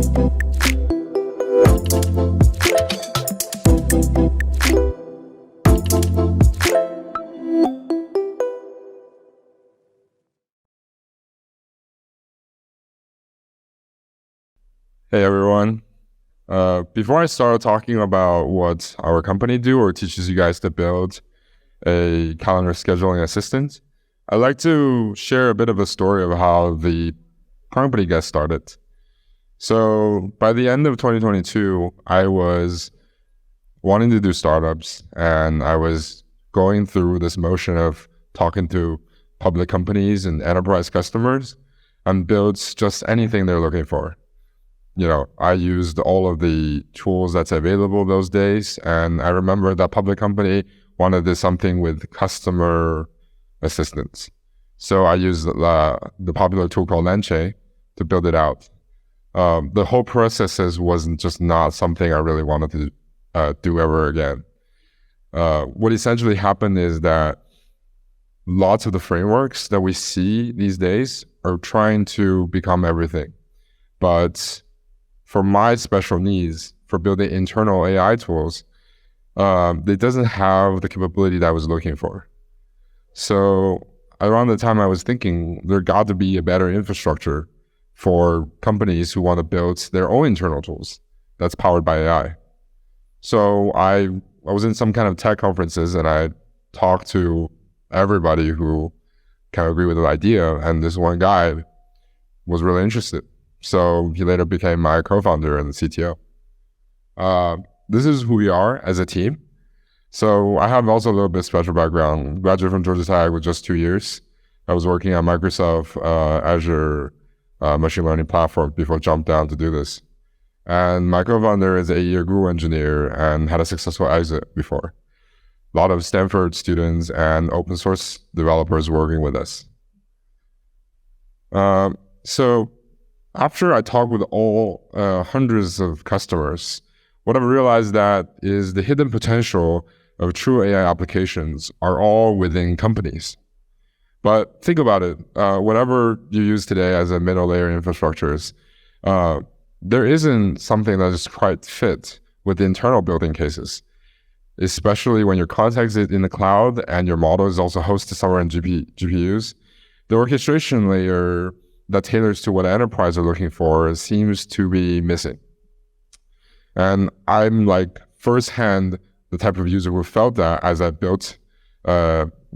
Hey everyone. Before I start talking about what our company do or teaches you guys to build a calendar scheduling assistant, I'd like to share a bit of a story of how the company got started. So by the end of 2022, I was wanting to do startups, and I was going through this motion of talking to public companies and enterprise customers and build just anything they're looking for. I used all of the tools that's available those days. And I remember that public company wanted to do something with customer assistance. So I used the popular tool called Lanche to build it out. The whole process wasn't just not something I really wanted to do ever again. What essentially happened is that lots of the frameworks that we see these days are trying to become everything. But for my special needs, for building internal AI tools, it doesn't have the capability that I was looking for. So around the time I was thinking, there got to be a better infrastructure for companies who want to build their own internal tools that's powered by AI. So I was in some kind of tech conferences, and I talked to everybody who kind of agreed with the idea, and this one guy was really interested. So he later became my co-founder and the CTO. This is who we are as a team. So I have also a little bit special background. Graduated from Georgia Tech with just 2 years. I was working on Microsoft Azure machine learning platform before I jumped down to do this. And my co-founder is a 8-year Google engineer and had a successful exit before. A lot of Stanford students and open source developers working with us. So after I talked with all hundreds of customers, what I've realized that is the hidden potential of true AI applications are all within companies. But think about it, whatever you use today as a middle layer infrastructures, there isn't something that is quite fit with the internal building cases, especially when your context is in the cloud and your model is also hosted somewhere in GPUs. The orchestration layer that tailors to what enterprise are looking for seems to be missing. And I'm like firsthand the type of user who felt that as I built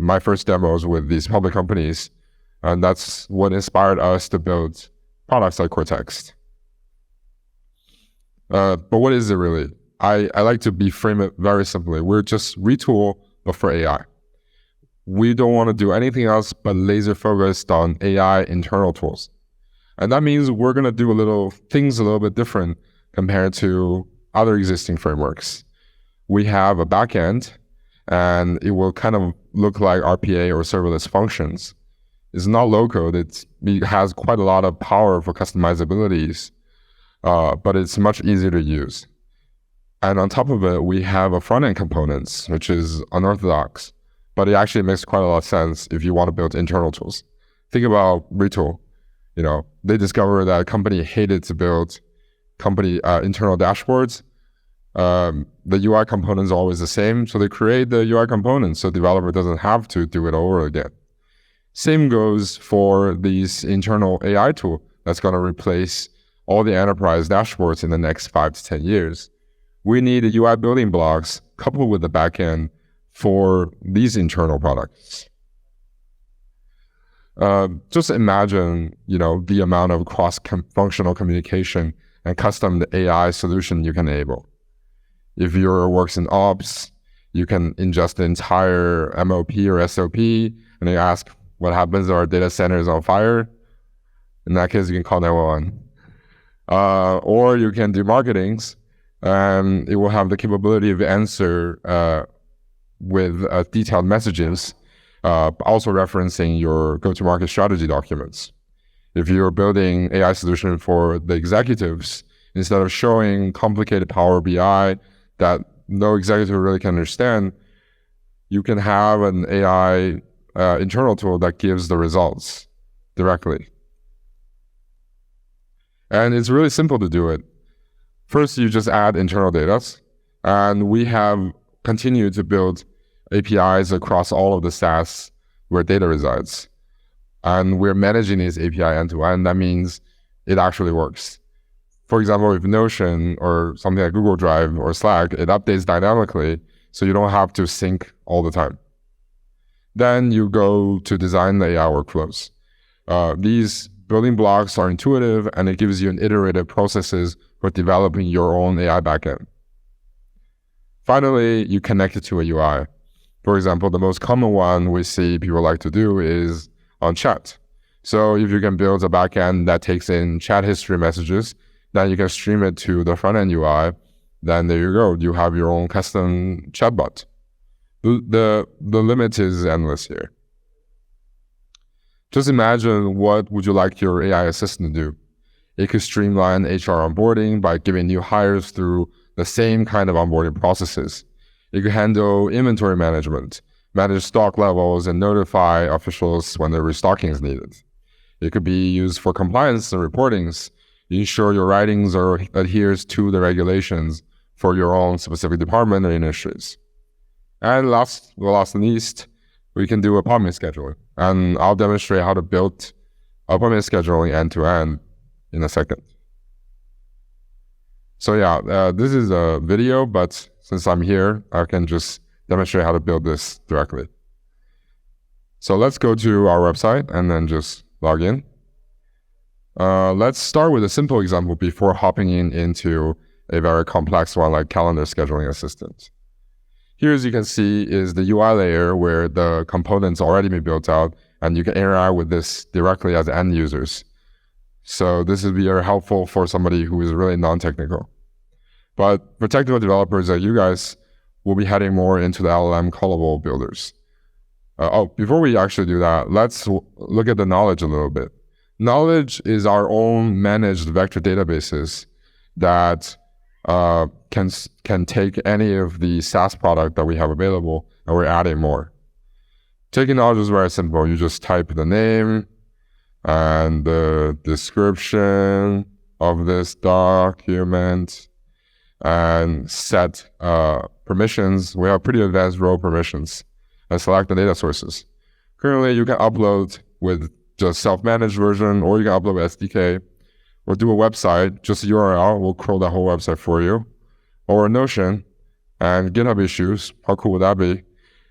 my first demos with these public companies. And that's what inspired us to build products like Cortex. But what is it really? I like to frame it very simply. We're just retool, but for AI. We don't want to do anything else but laser focused on AI internal tools. And that means we're going to do things a little bit different compared to other existing frameworks. We have a backend, and it will kind of look like RPA or serverless functions. It's not low-code. It has quite a lot of power for customizabilities, but it's much easier to use. And on top of it, we have a front-end components, which is unorthodox, but it actually makes quite a lot of sense if you want to build internal tools. Think about Retool. They discovered that a company hated to build company internal dashboards. The UI components are always the same, so they create the UI components so developer doesn't have to do it over again. Same goes for these internal AI tool that's going to replace all the enterprise dashboards in the next 5 to 10 years. We need UI building blocks coupled with the backend for these internal products. Just imagine, the amount of cross-functional communication and custom AI solution you can enable. If your works in ops, you can ingest the entire MOP or SOP, and you ask what happens if our data center is on fire. In that case, you can call 911. Or you can do marketings, and it will have the capability of answer with detailed messages, also referencing your go-to-market strategy documents. If you're building AI solution for the executives, instead of showing complicated Power BI that no executive really can understand, you can have an AI internal tool that gives the results directly. And it's really simple to do it. First, you just add internal data, and we have continued to build APIs across all of the SaaS where data resides. And we're managing this API end-to-end. That means it actually works. For example, with Notion or something like Google Drive or Slack, it updates dynamically, so you don't have to sync all the time. Then you go to design the AI workflows. These building blocks are intuitive, and it gives you an iterative processes for developing your own AI backend. Finally, you connect it to a UI. For example, the most common one we see people like to do is on chat. So if you can build a backend that takes in chat history messages, then you can stream it to the front-end UI. Then there you go. You have your own custom chatbot. The limit is endless here. Just imagine, what would you like your AI assistant to do? It could streamline HR onboarding by giving new hires through the same kind of onboarding processes. It could handle inventory management, manage stock levels, and notify officials when the restocking is needed. It could be used for compliance and reportings. Ensure your writings adheres to the regulations for your own specific department or industries. And last but not least, we can do appointment scheduling. And I'll demonstrate how to build appointment scheduling end-to-end in a second. So yeah, this is a video, but since I'm here, I can just demonstrate how to build this directly. So let's go to our website and then just log in. Let's start with a simple example before hopping into a very complex one like calendar scheduling assistant. Here, as you can see, is the UI layer where the components already been built out, and you can interact with this directly as end users. So this would be very helpful for somebody who is really non-technical. But for technical developers like you guys, we'll be heading more into the LLM callable builders. Before we actually do that, let's look at the knowledge a little bit. Knowledge is our own managed vector databases that can take any of the SaaS product that we have available, and we're adding more. Taking knowledge is very simple. You just type the name and the description of this document and set permissions. We have pretty advanced role permissions, and select the data sources. Currently, you can upload with just self-managed version, or you can upload with SDK, or do a website, just a URL, we'll crawl that whole website for you, or a Notion and GitHub issues, how cool would that be?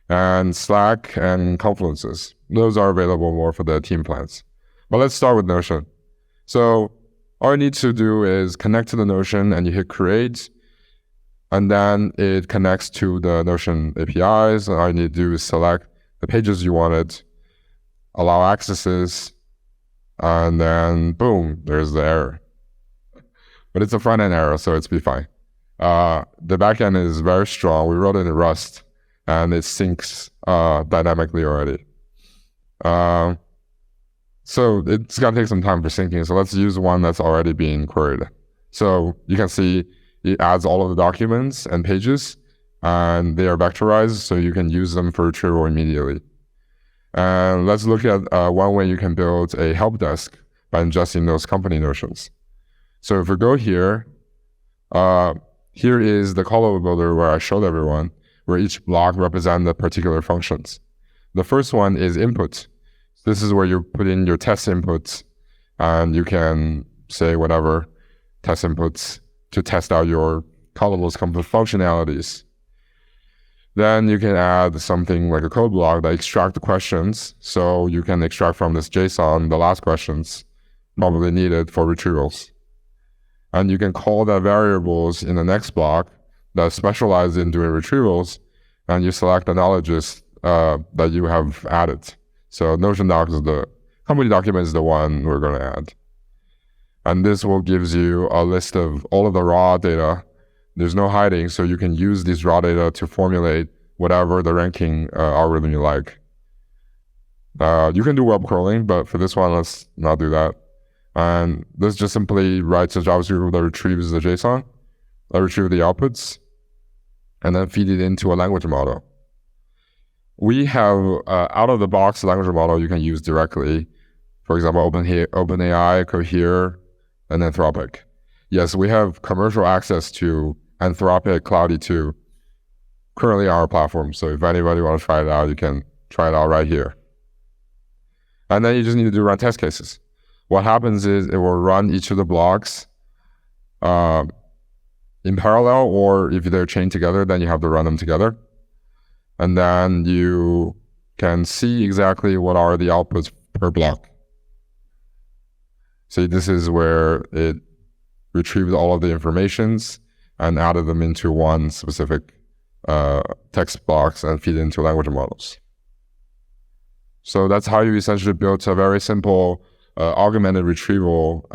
And Slack and Confluences. Those are available more for the team plans. But let's start with Notion. So all you need to do is connect to the Notion, and you hit create, and then it connects to the Notion APIs, and all you need to do is select the pages you wanted, allow accesses, and then boom, there's the error. But it's a front-end error, so it's be fine. The backend is very strong. We wrote it in Rust, and it syncs dynamically already. So it's gonna take some time for syncing. So let's use one that's already being queried. So you can see it adds all of the documents and pages, and they are vectorized, so you can use them for retrieval immediately. And let's look at one way you can build a help desk by ingesting those company notions. So if we go here, here is the callable builder where I showed everyone, where each block represents the particular functions. The first one is input. This is where you put in your test inputs, and you can say whatever test inputs to test out your callables functionalities. Then you can add something like a code block that extracts the questions. So you can extract from this JSON the last questions probably needed for retrievals. And you can call that variables in the next block that specialize in doing retrievals, and you select the knowledges that you have added. So Notion docs is the company document is the one we're going to add. And this will gives you a list of all of the raw data. There's no hiding, so you can use these raw data to formulate whatever the ranking algorithm you like. You can do web crawling, but for this one, let's not do that. And this just simply writes a JavaScript that retrieves the JSON, that retrieves the outputs, and then feed it into a language model. We have out-of-the-box language model you can use directly. For example, OpenAI, Cohere, and Anthropic. Yes, we have commercial access to Anthropic Cloud E2 currently on our platform. So if anybody wants to try it out, you can try it out right here. And then you just need to run test cases. What happens is it will run each of the blocks in parallel, or if they're chained together, then you have to run them together. And then you can see exactly what are the outputs per block. So this is where it retrieved all of the informations and added them into one specific text box and feed it into language models. So that's how you essentially built a very simple augmented retrieval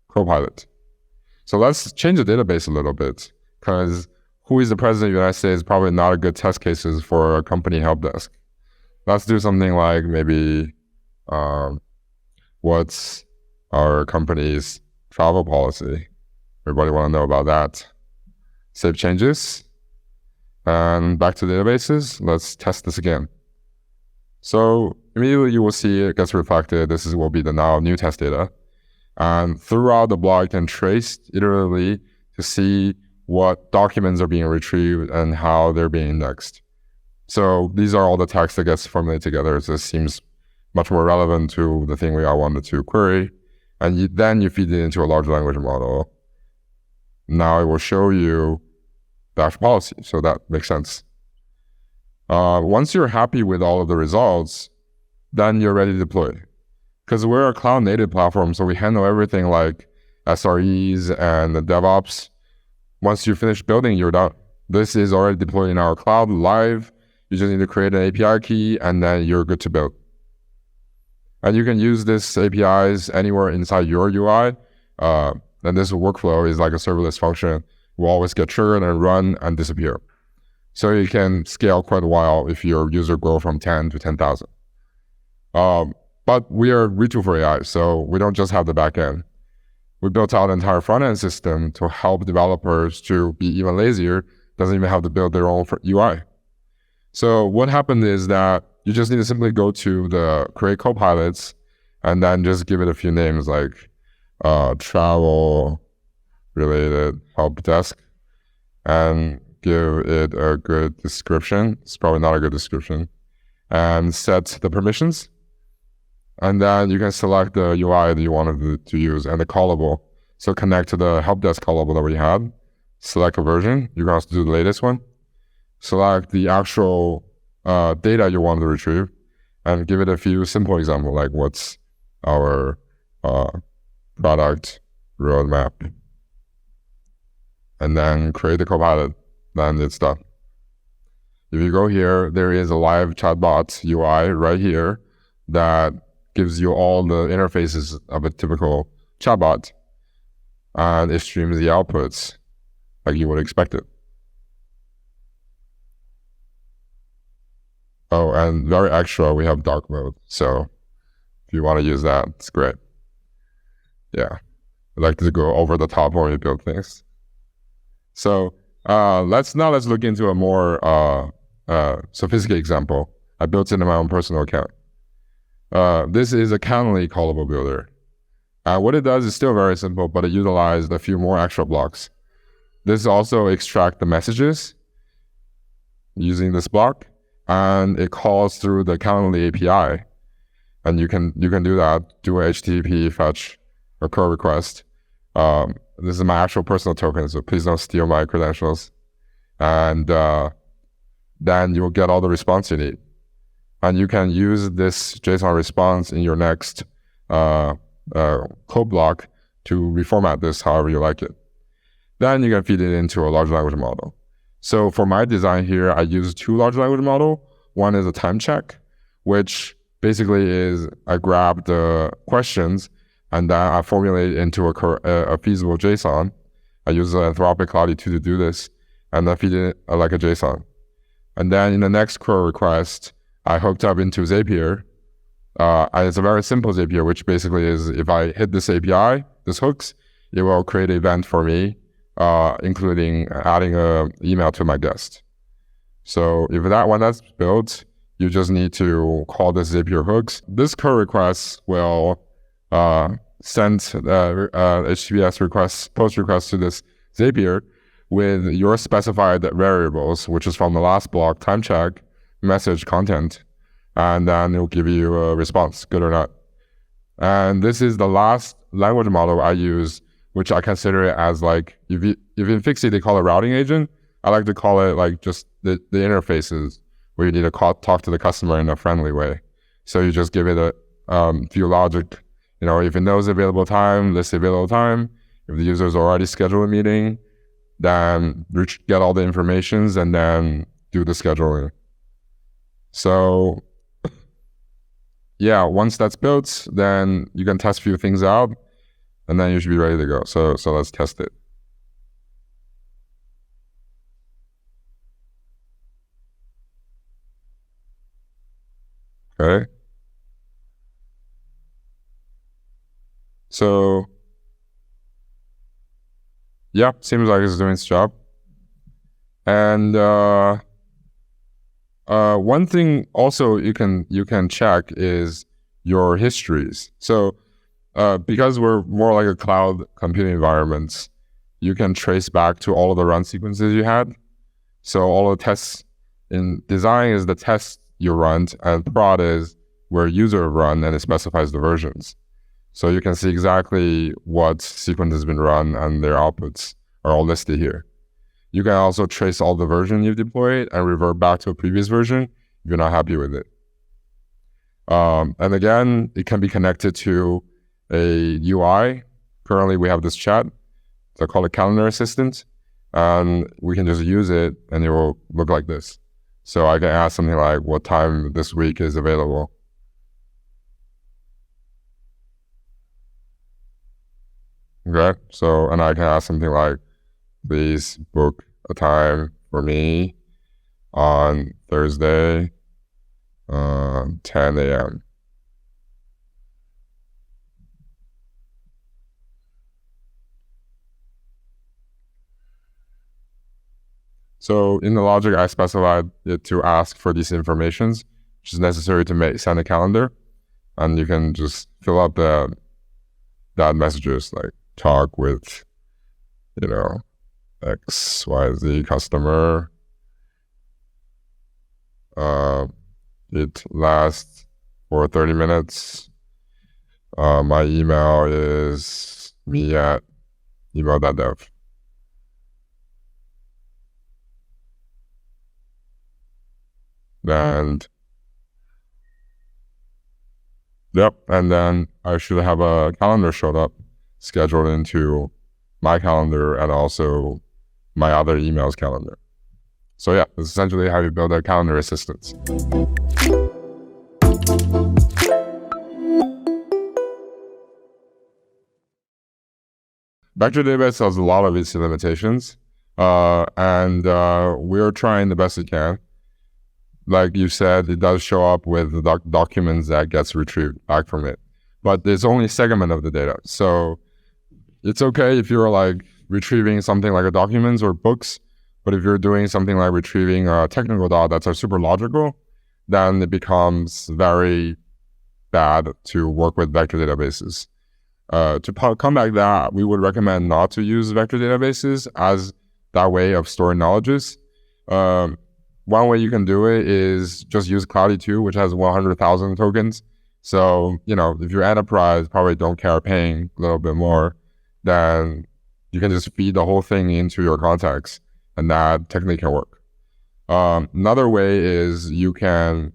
copilot. So let's change the database a little bit, because who is the president of the United States is probably not a good test cases for a company help desk. Let's do something like maybe what's our company's travel policy? Everybody want to know about that. Save changes. And back to databases. Let's test this again. So immediately you will see it gets reflected. This will be the now new test data. And throughout the block, you can trace iteratively to see what documents are being retrieved and how they're being indexed. So these are all the text that gets formulated together. So this seems much more relevant to the thing we all wanted to query. And then you feed it into a large language model. Now it will show you the actual policy. So that makes sense. Once you're happy with all of the results, then you're ready to deploy. Because we're a cloud native platform, so we handle everything like SREs and the DevOps. Once you finish building, you're done. This is already deployed in our cloud live. You just need to create an API key and then you're good to build. And you can use this APIs anywhere inside your UI. And this workflow is like a serverless function. Will always get triggered and run and disappear. So you can scale quite a while if your user grow from 10 to 10,000. But we are retool for AI, so we don't just have the backend. We built out an entire front-end system to help developers to be even lazier, doesn't even have to build their own UI. So what happened is that you just need to simply go to the create copilots and then just give it a few names like travel related help desk and give it a good description. It's probably not a good description. And set the permissions. And then you can select the UI that you wanted to use and the callable. So connect to the help desk callable that we had. Select a version. You can also do the latest one. Select the actual data you want to retrieve and give it a few simple examples like what's our product roadmap. And then create the copilot. Then it's done. If you go here, there is a live chatbot UI right here that gives you all the interfaces of a typical chatbot, and it streams the outputs like you would expect it. Oh, and very extra, we have dark mode. So if you want to use that, it's great. Yeah, I like to go over the top when we build things. So let's look into a more sophisticated example. I built it in my own personal account. This is a Calendly callable builder. What it does is still very simple, but it utilized a few more extra blocks. This also extracts the messages using this block, and it calls through the Calendly API. And you can do that, do a HTTP fetch or curl request. This is my actual personal token, so please don't steal my credentials. And then you'll get all the response you need. And you can use this JSON response in your next code block to reformat this however you like it. Then you can feed it into a large language model. So for my design here, I use two large language models. One is a time check, which basically is I grab the questions and then I formulate into a feasible JSON. I use the Anthropic Cloud E2 to do this, and then feed it like a JSON. And then in the next curl request, I hooked up into Zapier. And it's a very simple Zapier, which basically is if I hit this API, this hooks, it will create an event for me, including adding an email to my guest. So if when that's built, you just need to call this Zapier hooks. This curl request will sent HTTPS requests, post requests to this Zapier with your specified variables, which is from the last block, time check, message, content, and then it'll give you a response, good or not. And this is the last language model I use, which I consider it as like, if in Fixie they call it routing agent, I like to call it like just the interfaces where you need to talk to the customer in a friendly way. So you just give it a few logic, if it knows available time, list available time. If the user's already scheduled a meeting, then get all the informations and then do the scheduling. So yeah, once that's built, then you can test a few things out and then you should be ready to go. So let's test it. Okay. So yeah, seems like it's doing its job. And one thing also you can check is your histories. So because we're more like a cloud computing environment, you can trace back to all of the run sequences you had. So all the tests in design is the test you run, and prod is where user run and it specifies the versions. So you can see exactly what sequence has been run and their outputs are all listed here. You can also trace all the version you've deployed and revert back to a previous version if you're not happy with it. And again, it can be connected to a UI. Currently, we have this chat. So I call it Calendar Assistant. And we can just use it and it will look like this. So I can ask something like, what time this week is available? Okay, so, and I can ask something like, please book a time for me on Thursday, 10 a.m. So in the logic, I specified it to ask for these informations, which is necessary to send a calendar. And you can just fill up that messages, like talk with, XYZ customer. It lasts for 30 minutes. My email is me@email.dev. And yep, and then I should have a calendar showed up, scheduled into my calendar and also my other emails calendar. So yeah, that's essentially how you build a calendar assistant. Vector database has a lot of its limitations, and we're trying the best we can. Like you said, it does show up with the documents that gets retrieved back from it, but there's only a segment of the data. So it's okay if you're like retrieving something like a documents or books, but if you're doing something like retrieving a technical data that's super logical, then it becomes very bad to work with vector databases. To combat that, we would recommend not to use vector databases as that way of storing knowledges. One way you can do it is just use Cloudy 2, which has 100,000 tokens. So, if your enterprise probably don't care paying a little bit more, then you can just feed the whole thing into your context, and that technically can work. Another way is you can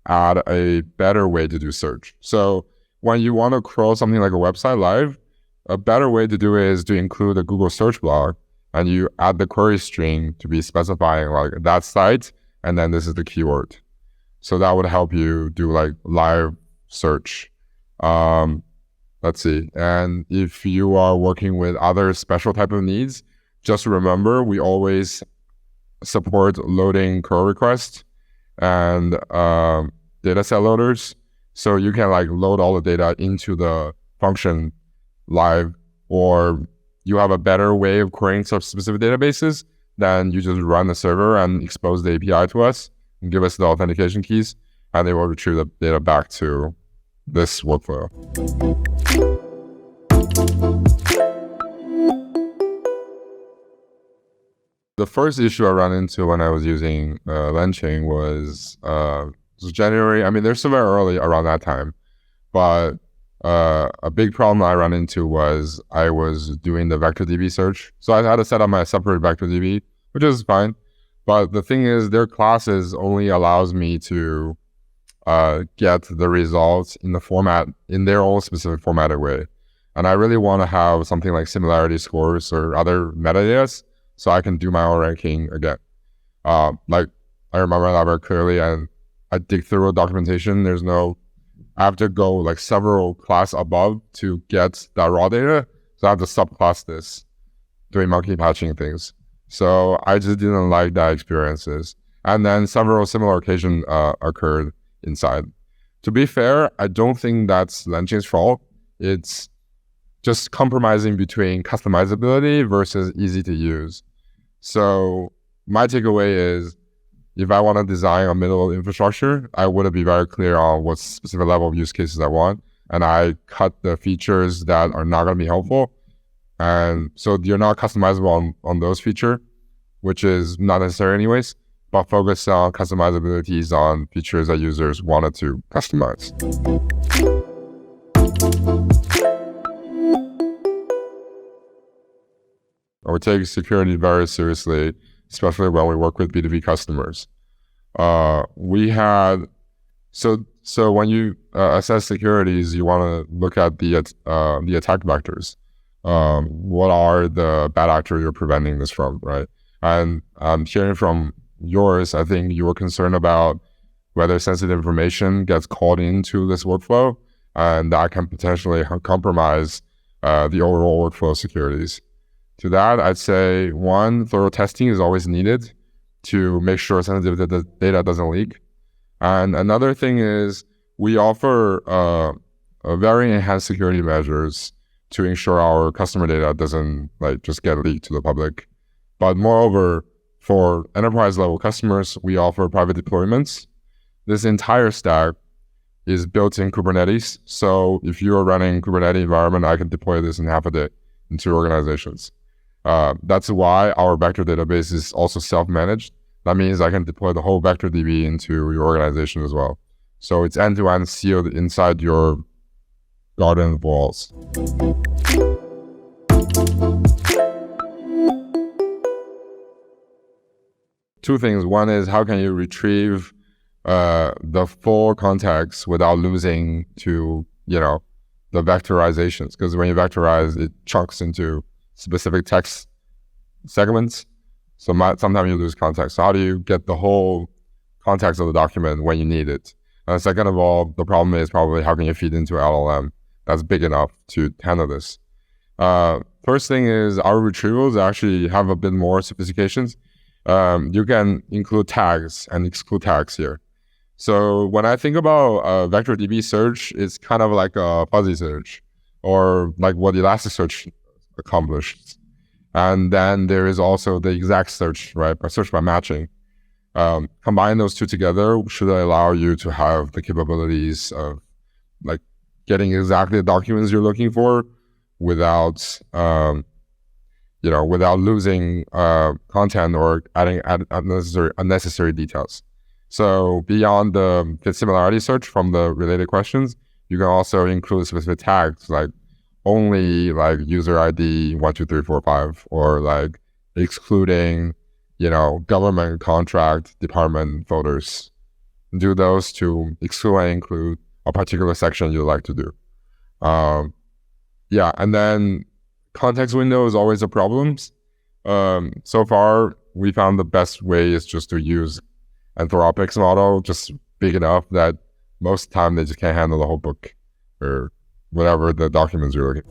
add a better way to do search. So when you want to crawl something like a website live, a better way to do it is to include a Google search block, and you add the query string to be specifying like that site, and then this is the keyword. So that would help you do like live search. Let's see. And if you are working with other special type of needs, just remember we always support loading curl requests and dataset loaders. So you can like load all the data into the function live, or you have a better way of querying some specific databases, then you just run the server and expose the API to us and give us the authentication keys, and they will retrieve the data back to this workflow. The first issue I ran into when I was using LangChain was January. I mean, they're still very early around that time, but a big problem I ran into was I was doing the VectorDB search. So I had to set up my separate VectorDB, which is fine. But the thing is, their classes only allows me to get the results in the format, in their own specific formatted way. And I really want to have something like similarity scores or other metadata so I can do my own ranking again. Like I remember that very clearly, and I dig through documentation. I have to go like several class above to get that raw data. So I have to subclass this, doing monkey patching things. So I just didn't like that experiences. And then several similar occasions occurred inside. To be fair, I don't think that's LangChain's fault. It's just compromising between customizability versus easy to use. So my takeaway is, if I want to design a middle infrastructure, I want to be very clear on what specific level of use cases I want. And I cut the features that are not going to be helpful. And so you're not customizable on those features, which is not necessary anyways, but focus on customizabilities on features that users wanted to customize. I would take security very seriously, especially when we work with B2B customers. We had, so when you assess securities, you want to look at the attack vectors. What are the bad actors you're preventing this from, right? And hearing from yours, I think you were concerned about whether sensitive information gets called into this workflow, and that can potentially compromise the overall workflow securities. To that, I'd say, one, thorough testing is always needed to make sure sensitive data doesn't leak. And another thing is we offer a very enhanced security measures to ensure our customer data doesn't just get leaked to the public. But moreover, for enterprise level customers, we offer private deployments. This entire stack is built in Kubernetes. So if you're running Kubernetes environment, I can deploy this in half a day into organizations. That's why our vector database is also self-managed. That means I can deploy the whole VectorDB into your organization as well. So it's end-to-end sealed inside your garden walls. Two things. One is, how can you retrieve the full context without losing to, the vectorizations? Because when you vectorize, it chunks into specific text segments. So sometimes you lose context. So how do you get the whole context of the document when you need it? And second of all, the problem is probably how can you feed into LLM that's big enough to handle this? First thing is, our retrievals actually have a bit more sophistications. You can include tags and exclude tags here. So when I think about VectorDB search, it's kind of like a fuzzy search, or like what Elasticsearch accomplished. And then there is also the exact search, right? By search by matching. Combine those two together should allow you to have the capabilities of getting exactly the documents you're looking for without without losing content or adding unnecessary details. So beyond the similarity search from the related questions, you can also include specific tags like only user ID 1, 2, 3, 4, 5, or excluding, government contract department folders. Do those to exclude and include a particular section you'd like to do. And then context window is always a problem. So far, we found the best way is just to use Anthropic's model, just big enough that most of the time they just can't handle the whole book or whatever the documents you're looking.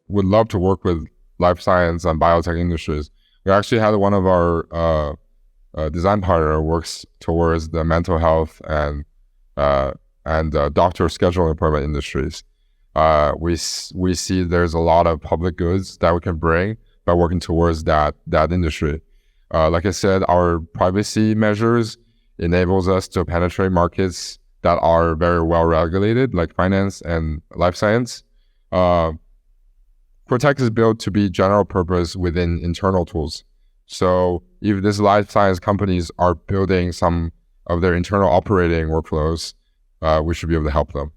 Would love to work with life science and biotech industries. We actually had one of our design partner works towards the mental health and doctor scheduling appointment industries. We see there's a lot of public goods that we can bring by working towards that industry. Like I said, our privacy measures enables us to penetrate markets that are very well regulated, like finance and life science. Cortex is built to be general purpose within internal tools. So if these life science companies are building some of their internal operating workflows, we should be able to help them.